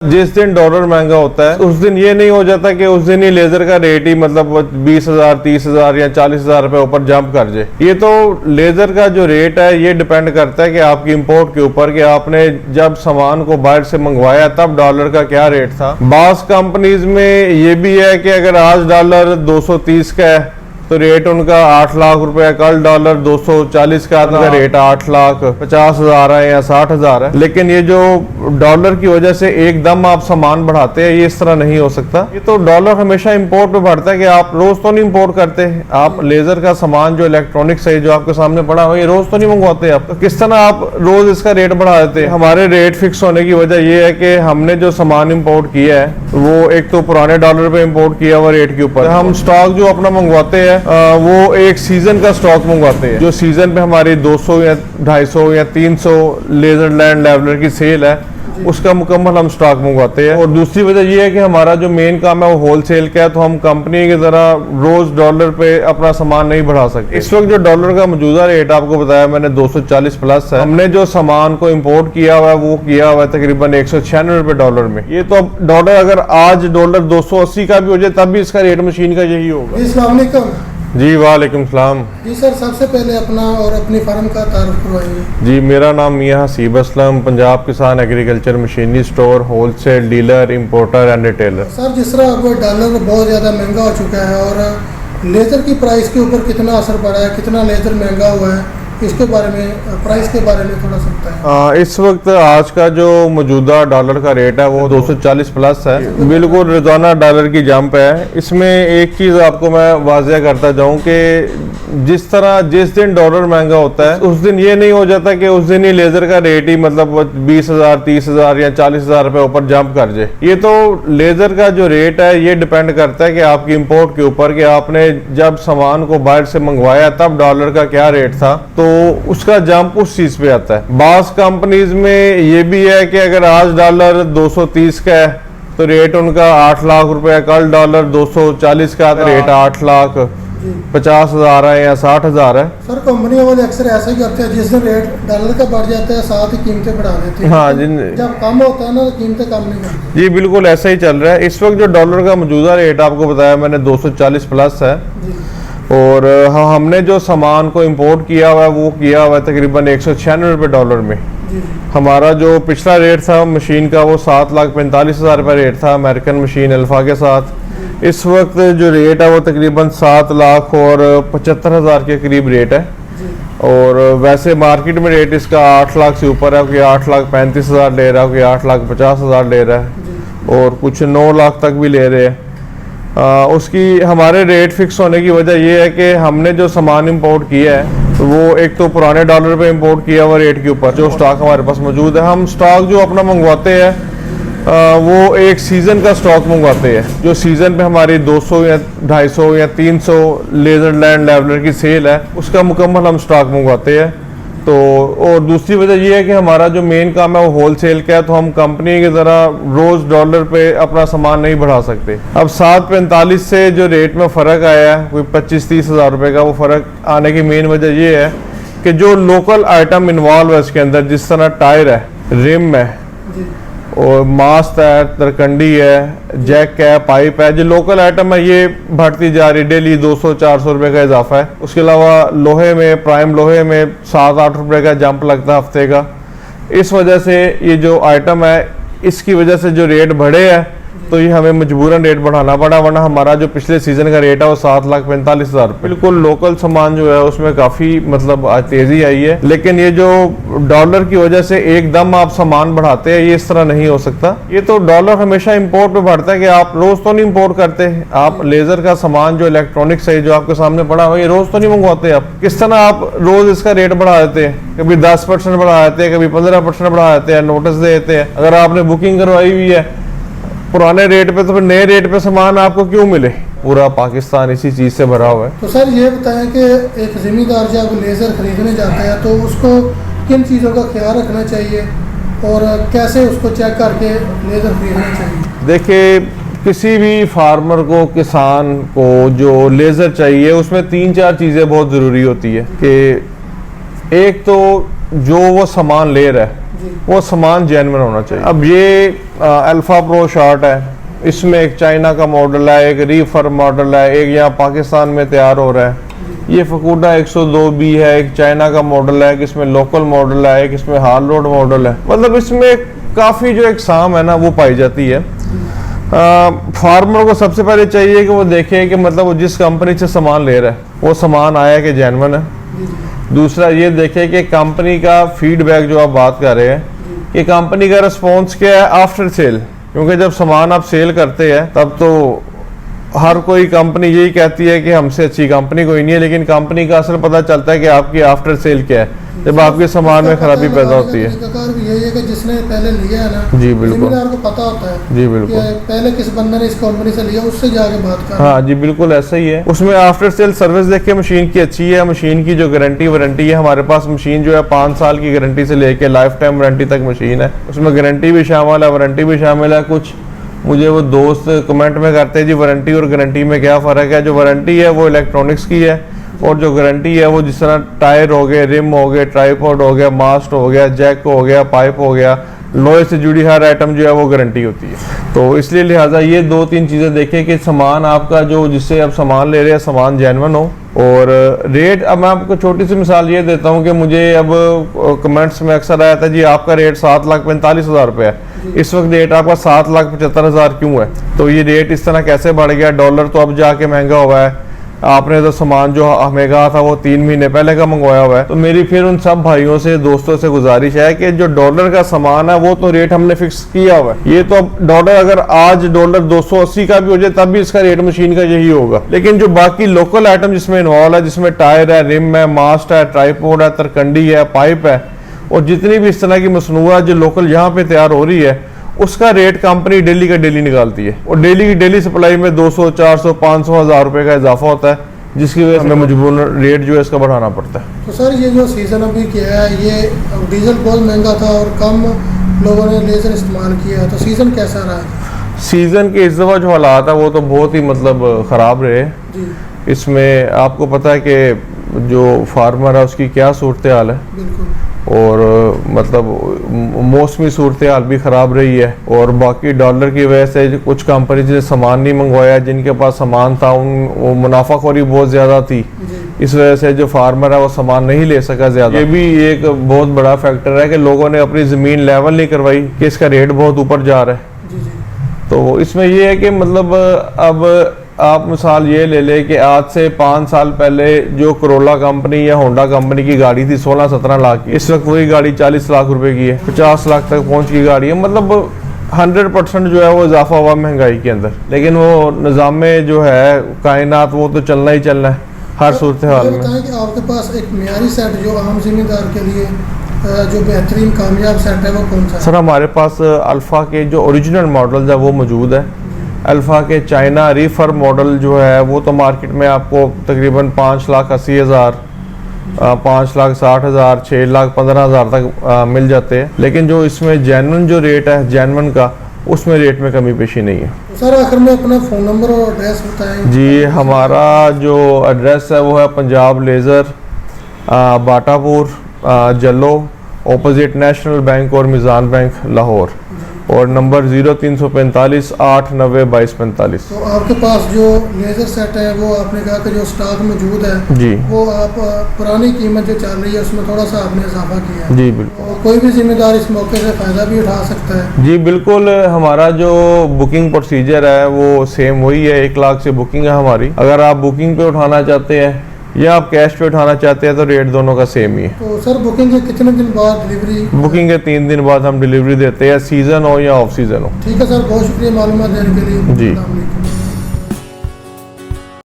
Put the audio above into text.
जिस दिन डॉलर महंगा होता है उस दिन ये नहीं हो जाता कि उस दिन ही लेजर का रेट ही मतलब 20,000 30,000 या 40,000 रुपए ऊपर जंप कर जाए। ये तो लेजर का जो रेट है ये डिपेंड करता है कि आपकी इंपोर्ट के ऊपर कि आपने जब सामान को बाहर से मंगवाया तब डॉलर का क्या रेट था। बास कंपनीज में ये भी है कि अगर आज डॉलर 230 का है तो रेट उनका 8 लाख रुपए, कल डॉलर 240 का उनका रेट 8,50,000 है या 60,000 है। लेकिन ये जो डॉलर की वजह से एकदम आप सामान बढ़ाते हैं ये इस तरह नहीं हो सकता। ये तो डॉलर हमेशा इंपोर्ट पे बढ़ता है कि आप रोज तो नहीं इंपोर्ट करते, आप लेजर का सामान जो इलेक्ट्रॉनिक्स है जो आपके सामने पड़ा हुआ ये रोज तो नहीं मंगवाते आप, तो किस तरह आप रोज इसका रेट बढ़ा देते हैं। हमारे रेट फिक्स होने की वजह ये है कि हमने जो सामान इम्पोर्ट किया है वो एक तो पुराने डॉलर पे इम्पोर्ट किया हुआ रेट के ऊपर, हम स्टॉक जो अपना मंगवाते हैं वो एक सीजन का स्टॉक मंगवाते हैं। जो सीजन पे हमारी 200 या 250 या 300 लेजर लैंड लेवलर की सेल है उसका मुकम्मल हम स्टॉक मंगवाते हैं। और दूसरी वजह यह है कि हमारा जो मेन काम है वो होलसेल का है, तो हम कंपनी की तरह रोज डॉलर पे अपना सामान नहीं बढ़ा सकते। इस वक्त जो डॉलर का मौजूदा रेट आपको बताया मैंने 240 प्लस है। हमने जो सामान को इंपोर्ट किया हुआ है वो किया हुआ है तकरीबन 196 रुपए डॉलर में। ये तो डॉलर अगर आज डॉलर 280 का भी हो जाए तब भी इसका रेट मशीन का यही होगा। जी वालेकुम सलाम। जी सर, सबसे पहले अपना और अपनी फार्म का तारुफ करवाइए। जी मेरा नाम मियां हसीब असलम, पंजाब किसान agriculture machinery store, wholesale dealer, importer and retailer. Sir जिस तरह अब डॉलर बहुत ज़्यादा महंगा हो चुका है और लेज़र की प्राइस के ऊपर कितना असर पड़ा है, कितना लेज़र महंगा हुआ है, इसके बारे में प्राइस के बारे में थोड़ा सा बताएं। इस वक्त आज का जो मौजूदा डॉलर का रेट है वो 240 प्लस है, बिल्कुल रोजाना डॉलर की जंप है। इसमें एक चीज़ आपको मैं वाज़ेह करता जाऊं कि जिस तरह जिस दिन डॉलर महंगा होता है उस दिन ये नहीं हो जाता कि उस दिन ही लेजर का रेट ही मतलब 20,000 30,000 या 40,000 रुपए ऊपर जंप कर जाए। ये तो लेजर का जो रेट है ये डिपेंड करता है कि आपकी इंपोर्ट के ऊपर कि आपने जब सामान को बाहर से मंगवाया तब डॉलर का क्या रेट था, तो उसका जंप उस चीज पे आता है। बास कंपनीज में ये भी है कि अगर आज डॉलर 230 का है तो रेट उनका 8 लाख रुपए, कल डॉलर 240 का रेट 8,50,000 है या 60,000 है। सर कंपनी वाले अक्सर ऐसा ही करते हैं, जिस दिन रेट डॉलर का बढ़ जाता है साथ ही कीमतें बढ़ा देते हैं। हाँ, जब कम होता है ना तो कीमतें कम नहीं करती। जी बिल्कुल ऐसा ही चल रहा है। इस वक्त जो डॉलर का मौजूदा रेट आपको बताया मैंने 240 प्लस है। और हमने जो सामान को इंपोर्ट किया हुआ है वो किया हुआ है तकरीबन 196 रुपए डॉलर में। हमारा जो पिछला रेट था मशीन का वो 7,45,000 रुपये रेट था अमेरिकन मशीन अल्फा के साथ। इस वक्त जो रेट है वो तकरीबन 7,75,000 के करीब रेट है। और वैसे मार्केट में रेट इसका 8 लाख से ऊपर है, कोई 8,35,000 ले रहा है, कोई 8,50,000 ले रहा है और कुछ 9 लाख तक भी ले रहे हैं। उसकी हमारे रेट फिक्स होने की वजह यह है कि हमने जो सामान इंपोर्ट किया है वो एक तो पुराने डॉलर पे इंपोर्ट किया हुआ रेट के ऊपर जो स्टॉक हमारे पास मौजूद है। हम स्टॉक जो अपना मंगवाते हैं वो एक सीज़न का स्टॉक मंगवाते हैं। जो सीज़न पे हमारी 200 या 250 या 300 लेजर लैंड लेवलर की सेल है उसका मुकम्मल हम स्टॉक मंगवाते हैं। तो और दूसरी वजह यह है कि हमारा जो मेन काम है वो होलसेल का है, तो हम कंपनी की तरह रोज डॉलर पे अपना सामान नहीं बढ़ा सकते। अब 7,45 से जो रेट में फ़र्क आया है कोई 25-30 हज़ार रुपये का, वो फ़र्क आने की मेन वजह यह है कि जो लोकल आइटम इन्वॉल्व है इसके अंदर, जिस तरह टायर है, रिम है और मास्ट है, तरकंडी है, जैक है, पाइप है, जो लोकल आइटम है ये बढ़ती जा रही, डेली 200-400 रुपये का इजाफा है। उसके अलावा लोहे में, प्राइम लोहे में 7-8 रुपये का जंप लगता है हफ्ते का। इस वजह से ये जो आइटम है इसकी वजह से जो रेट बढ़े हैं तो ये हमें मजबूरन रेट बढ़ाना पड़ा, वरना हमारा जो पिछले सीजन का रेट है वो 7,45,000 रुपये। बिल्कुल लोकल सामान जो है उसमें काफ़ी मतलब तेज़ी आई है। लेकिन ये जो डॉलर की वजह से एकदम आप सामान बढ़ाते हैं ये इस तरह नहीं हो सकता। ये तो डॉलर हमेशा इंपोर्ट पे बढ़ता है कि आप रोज़ तो नहीं इंपोर्ट करते, आप लेज़र का सामान जो इलेक्ट्रॉनिक्स है जो आपके सामने पड़ा हुआ है ये रोज़ तो नहीं मंगवाते। आप किस तरह आप रोज़ इसका रेट बढ़ा देते हैं, कभी 10% बढ़ा देते हैं, कभी 15% बढ़ा देते हैं, नोटिस दे देते हैं। अगर आपने बुकिंग करवाई हुई है पुराने रेट पे तो फिर नए रेट पे सामान आपको क्यों मिले? पूरा पाकिस्तान इसी चीज़ से भरा हुआ है। तो सर ये बताएं कि एक ज़िम्मेदार जब लेज़र खरीदने जाता है तो उसको किन चीज़ों का ख्याल रखना चाहिए और कैसे उसको चेक करके लेज़र खरीदना चाहिए? देखिए किसी भी फार्मर को, किसान को जो लेज़र चाहिए उसमें 3-4 चीज़ें बहुत ज़रूरी होती है कि एक तो जो वो सामान ले रहा है जी वो सामान जेन्युइन होना चाहिए। अब ये अल्फा प्रो शर्ट है, इसमें एक चाइना का मॉडल है, एक रीफर मॉडल है, एक यहाँ पाकिस्तान में तैयार हो रहा है। ये फकूडा 102B है, एक चाइना का मॉडल है, एक इसमें लोकल मॉडल है, एक इसमें हाल रोड मॉडल है। मतलब इसमें काफ़ी जो इकसाम है ना वो पाई जाती है। फार्मर को सबसे पहले चाहिए कि वो देखे कि मतलब वो जिस कंपनी से सामान ले रहा है वो सामान आया कि जेन्युइन है। जी जी दूसरा ये देखे कि कंपनी का फीडबैक जो आप बात कर रहे हैं कि कंपनी का रिस्पॉन्स क्या है आफ्टर सेल, क्योंकि जब सामान आप सेल करते हैं तब तो हर कोई कंपनी यही कहती है कि हमसे अच्छी कंपनी कोई नहीं है, लेकिन कंपनी का असल पता चलता है कि आपकी आफ्टर सेल क्या है जब आपके सामान में खराबी पैदा होती है। तरीकाकार भी यही है कि जिसने पहले लिया है ना, जी बिल्कुल, जिम्मेदार को पता होता है जी बिल्कुल, कि पहले किस बंदे ने इस कंपनी से लिया, उससे जाके बात कर। हाँ जी बिल्कुल ऐसा ही है। उसमें आफ्टर सेल सर्विस देखे मशीन की अच्छी है, मशीन की जो गारंटी वारंटी है, हमारे पास मशीन जो है 5 साल की गारंटी से लेके लाइफ टाइम वारंटी तक मशीन है। उसमें गारंटी भी शामिल है, वारंटी भी शामिल है। कुछ मुझे वो दोस्त कमेंट में करते हैं जी वारंटी और गारंटी में क्या फ़र्क है। जो वारंटी है वो इलेक्ट्रॉनिक्स की है और जो गारंटी है वो जिस तरह टायर हो गए, रिम हो गए, ट्राईपॉड हो गया, मास्ट हो गया, जैक हो गया, पाइप हो गया, लोहे से जुड़ी हर आइटम जो है वो गारंटी होती है। तो इसलिए लिहाजा ये 2-3 चीज़ें देखें कि सामान आपका जो जिससे आप सामान ले रहे हैं सामान जेन्युइन हो। और रेट, अब मैं आपको छोटी सी मिसाल ये देता हूँ कि मुझे अब कमेंट्स में अक्सर आया था जी आपका रेट 7,45,000 रुपये है, इस वक्त रेट आपका 7,75,000 क्यों है। तो ये रेट इस तरह कैसे बढ़ गया, डॉलर तो अब जाके महंगा हुआ है। आपने तो सामान जो हमें कहा था वो 3 महीने पहले का मंगवाया हुआ है। तो मेरी फिर उन सब भाइयों से दोस्तों से गुजारिश है कि जो डॉलर का सामान है वो तो रेट हमने फिक्स किया हुआ है। ये तो अब डॉलर अगर आज डॉलर 280 का भी हो जाए तब भी इसका रेट मशीन का यही होगा। लेकिन जो बाकी लोकल आइटम जिसमें इन्वॉल्व है, जिसमें टायर है, रिम है, मास्ट है, ट्राईपोड है, तरकंडी है, पाइप है और जितनी भी इस तरह की मसनूआ जो लोकल यहाँ पे तैयार हो रही है उसका रेट कंपनी डेली का डेली निकालती है और डेली की डेली सप्लाई में 200, 400, 500, 1000 रुपए का इजाफा होता है, जिसकी वजह से हमें मजबूरन रेट जो है इसका बढ़ाना पड़ता है। तो सर ये जो सीज़न अभी किया है ये डीजल बहुत महंगा था और कम लोगों ने लेज़र इस्तेमाल किया, तो सीज़न कैसा रहा है? सीज़न के इस दफ़ा जो हालात है वो तो बहुत ही मतलब ख़राब रहे जी इसमें। आपको पता है कि जो फार्मर है उसकी क्या सूरत हाल है बिल्कुल, और मतलब मौसमी सूरत हाल भी ख़राब रही है और बाकी डॉलर की वजह से कुछ कंपनी ने सामान नहीं मंगवाया, जिनके पास सामान था उन वो मुनाफाखोरी बहुत ज़्यादा थी, जी इस वजह से जो फार्मर है वो सामान नहीं ले सका ज़्यादा। ये भी एक बहुत बड़ा फैक्टर है कि लोगों ने अपनी ज़मीन लेवल नहीं करवाई कि इसका रेट बहुत ऊपर जा रहा है। जी जी तो इसमें ये है कि मतलब अब आप मिसाल ये ले लें कि आज से 5 साल पहले जो करोला कंपनी या होंडा कंपनी की गाड़ी थी 16-17 लाख की, इस वक्त वही गाड़ी 40 लाख रुपए की है, 50 लाख तक पहुंच की गाड़ी है। मतलब 100% जो है वो इजाफा हुआ महंगाई के अंदर, लेकिन वो निज़ाम में जो है कायनात वो तो चलना ही चलना है हर सूरत हाल में। बताएं कि आपके पास एक मियारी सेट जो आम जिम्मेदार के लिए जो बेहतरीन कामयाब सेट है वो कौन सा है? सर हमारे पास अल्फ़ा के जो ओरिजिनल मॉडल है वो मौजूद है। अल्फ़ा के चाइना रीफर मॉडल जो है वो तो मार्केट में आपको तकरीबन 5,80,000, 5,60,000, 6,15,000 तक मिल जाते हैं। लेकिन जो इसमें जेन्युइन जो रेट है जेन्युइन का, उसमें रेट में कमी पेशी नहीं है। तो सर आखिर में अपना फ़ोन नंबर और एड्रेस बताएं। जी हमारा जो एड्रेस है वो है Punjab laser, Batapur, जल्लो, opposite national bank और मिज़ान बैंक लाहौर, और नंबर 0345 890 2245। तो आपके पास जो लेज़र सेट है वो आपने कहा कि जो स्टॉक मौजूद है जी वो आप पुरानी कीमत जो चल रही है उसमें थोड़ा सा आपने इजाफा किया है। जी बिल्कुल, तो कोई भी जिम्मेदार इस मौके से फ़ायदा भी उठा सकता है। जी बिल्कुल। हमारा जो बुकिंग प्रोसीजर है वो सेम वही है, 1 लाख से बुकिंग है हमारी। अगर आप बुकिंग पे उठाना चाहते हैं या आप कैश पे उठाना चाहते हैं तो रेट दोनों का सेम ही है। तो सर बुकिंग के कितने दिन बाद डिलीवरी? बुकिंग के 3 दिन बाद हम डिलीवरी देते हैं, सीज़न हो या ऑफ सीज़न हो। ठीक है सर, बहुत शुक्रिया मालूमात देने के लिए। जी। अस्सलाम वालेकुम।